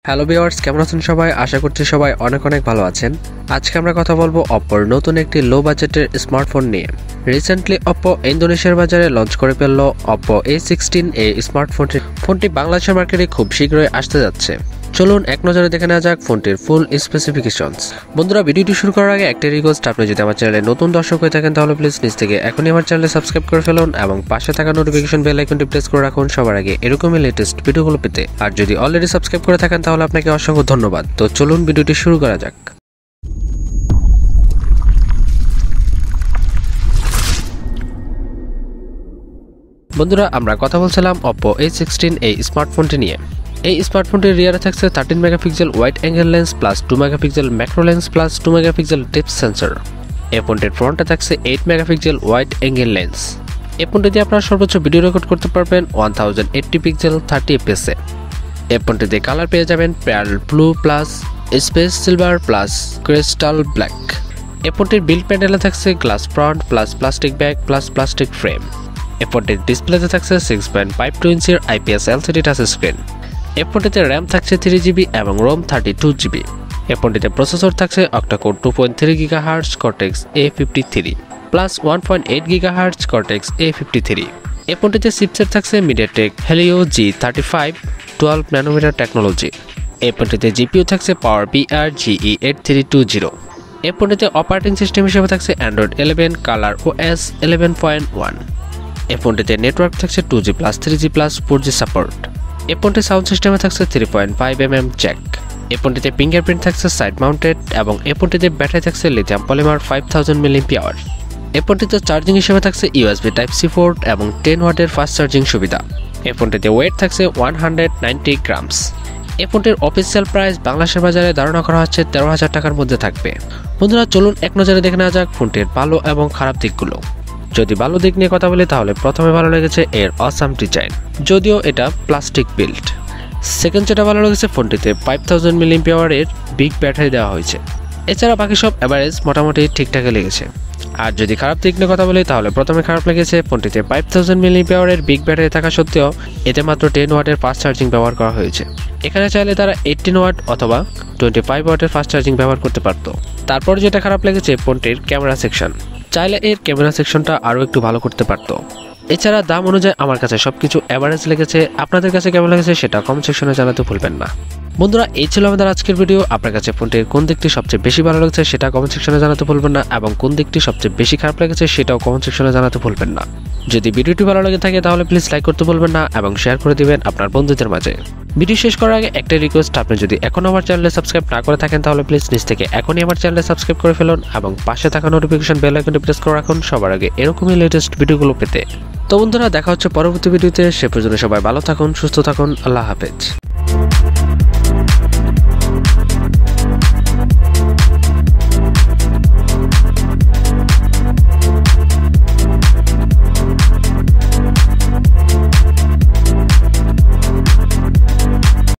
Hello viewers, কেমন আছেন সবাই? আশা করছি সবাই অনেক ভালো আছেন। আজকে আমরা কথা বলবো অপ্পোর নতুন একটি লো বাজেটের স্মার্টফোন নিয়ে। রিসেন্টলি অপ্পো ইন্দোনেশিয়ার বাজারে লঞ্চ করে ফেলল অপ্পো A16 এই ফোনটি বাংলাদেশের মার্কেটে খুব শীঘ্রই আসতে যাচ্ছে। চলুন এক নজরে দেখে নেওয়া যাক ফোনটির ফুল স্পেসিফিকেশনস। বন্ধুরা, ভিডিওটি শুরু করার আগে একটা রিকোয়েস্ট, আপনি যদি আমার চ্যানেলে নতুন দর্শক হয়ে থাকেন তাহলে প্লিজ নিচ থেকে এখনই আমার চ্যানেলে সাবস্ক্রাইব করে ফেলুন এবং পাশে থাকা নোটিফিকেশন বেল আইকনটি প্রেস করে রাখুন সবার আগে এরকমই লেটেস্ট ভিডিওগুলো পেতে। আর যদি অলরেডি সাবস্ক্রাইব করে থাকেন তাহলে আপনাকে অসংখ্য ধন্যবাদ। তো চলুন ভিডিওটি শুরু করা যাক। বন্ধুরা, আমরা কথা বলছিলাম অপ্পো A16 এই স্মার্টফোনটি নিয়ে। এই স্মার্টফোনটির রিয়ারে থাকছে 13 megapixel wide angle lens plus 2 megapixel macro lens plus 2 megapixel depth sensor. এই ফোনটির ফ্রন্টে থাকছে 8 মেগাপিক্সেল ওয়াইড অ্যাঙ্গেল লেন্স। এই ফোনটি দিয়ে আপনারা সর্বোচ্চ ভিডিও রেকর্ড করতে পারবেন 1080 পিক্সেল 30 fps এ। এই ফোনটিতে কালার পেয়ে যাবেন pearl blue plus space silver plus crystal black. এই ফোনটির বিল্ড প্যানেলে থাকছে glass front plus plastic back plus plastic frame. এই ফোনটির ডিসপ্লেতে থাকছে 6.52 ইঞ্চির IPS LCD টাচ স্ক্রিন। এই ফোনটিতে র্যাম থাকছে 3GB এবং রোম 32GB। এই ফোনটিতে প্রসেসর থাকছে octa-core 2.3 GHz Cortex A53 plus 1.8 GHz Cortex A53। এই ফোনটিতে চিপসেট থাকছে MediaTek Helio G35 12 nanometre technology. এই ফোনটিতে জিপিইউ থাকছে পাওয়ার BR GE8320। এই ফোনটিতে অপারেটিং সিস্টেম হিসেবে থাকছে অ্যান্ড্রয়েড 11 কালার OS 11.1। এই ফোনটিতে নেটওয়ার্ক থাকছে 2G+, 3G+, 4G সাপোর্ট। এই ফোনটির সাউন্ড সিস্টেমে থাকছে 3.5mm জ্যাক। এই ফোনটিতে ফিঙ্গারপ্রিন্ট থাকছে সাইড মাউন্টেড এবং এই ফোনটিতে ব্যাটারি থাকছে লিথিয়াম পলিমার 5000 mAh। এই ফোনটিতে চার্জিং হিসেবে থাকছে USB Type-C পোর্ট এবং 10 ওয়াটের ফাস্ট চার্জিং সুবিধা। এই ফোনটিতে ওয়েট থাকছে 190 গ্রামস। এই ফোনটির অফিসিয়াল প্রাইস বাংলাদেশের বাজারে ধারণা করা হচ্ছে 13,000 টাকার মধ্যে থাকবে। বন্ধুরা, চলুন এক নজরে দেখে নেওয়া যাক ফোনটির ভালো এবং খারাপ দিকগুলো। যদি ভালো দিক নিয়ে কথা বলি তাহলে প্রথমে ভালো লেগেছে এর অসাম ডিজাইন, যদিও এটা প্লাস্টিক বিল্ড। সেকেন্ড যেটা ভালো লেগেছে, ফোনটিতে 5000 mAh এর বিগ ব্যাটারি দেওয়া হয়েছে। এছাড়া বাকি সব অ্যাভারেজ মোটামুটি ঠিকঠাকই লেগেছে। আর যদি খারাপ দিক নিয়ে কথা বলি তাহলে প্রথমে খারাপ লেগেছে ফোনটিতে 5000 mAh এর বিগ ব্যাটারি থাকা সত্ত্বেও এতে মাত্র 10 ওয়াটের ফাস্ট চার্জিং ব্যবহার করা হয়েছে। এখানে চাইলে তারা 18 ওয়াট অথবা 25 ওয়াটের ফাস্ট চার্জিং ব্যবহার করতে পারতো। তারপর যেটা খারাপ লেগেছে ফোনটির ক্যামেরা সেকশন, চাইলে এর ক্যামেরা সেকশনটা আরও একটু ভালো করতে পারতো। এছাড়া দাম অনুযায়ী আমার কাছে সবকিছু অ্যাভারেজ লেগেছে। আপনাদের কাছে কেমন লেগেছে সেটা কমেন্ট সেকশনে জানাতে ভুলবেন না। বন্ধুরা, এই ছিল আমাদের আজকের ভিডিও। আপনার কাছে ফোনটির কোন দিকটি সবচেয়ে বেশি ভালো লেগেছে সেটা কমেন্ট সেকশনে জানাতে ভুলবেন না এবং কোন দিকটি সবচেয়ে বেশি খারাপ লেগেছে সেটাও কমেন্ট সেকশনে জানাতে ভুলবেন না। যদি ভিডিওটি ভালো লেগে থাকে তাহলে প্লিজ লাইক করতে ভুলবেন না এবং শেয়ার করে দিবেন আপনার বন্ধুদের মাঝে। ভিডিও শেষ করার আগে একটা রিকোয়েস্ট, আপনি যদি এখনও আমার চ্যানেলে সাবস্ক্রাইব না করে থাকেন তাহলে প্লিজ নিচ থেকে এখনই আমার চ্যানেলে সাবস্ক্রাইব করে ফেলুন এবং পাশে থাকা নোটিফিকেশন বেল আইকনটি প্রেস করে রাখুন সবার আগে এরকমই লেটেস্ট ভিডিওগুলো পেতে। তো বন্ধুরা, দেখা হচ্ছে পরবর্তী ভিডিওতে। সে পর্যন্ত সবাই ভালো থাকুন, সুস্থ থাকুন। আল্লাহ হাফেজ।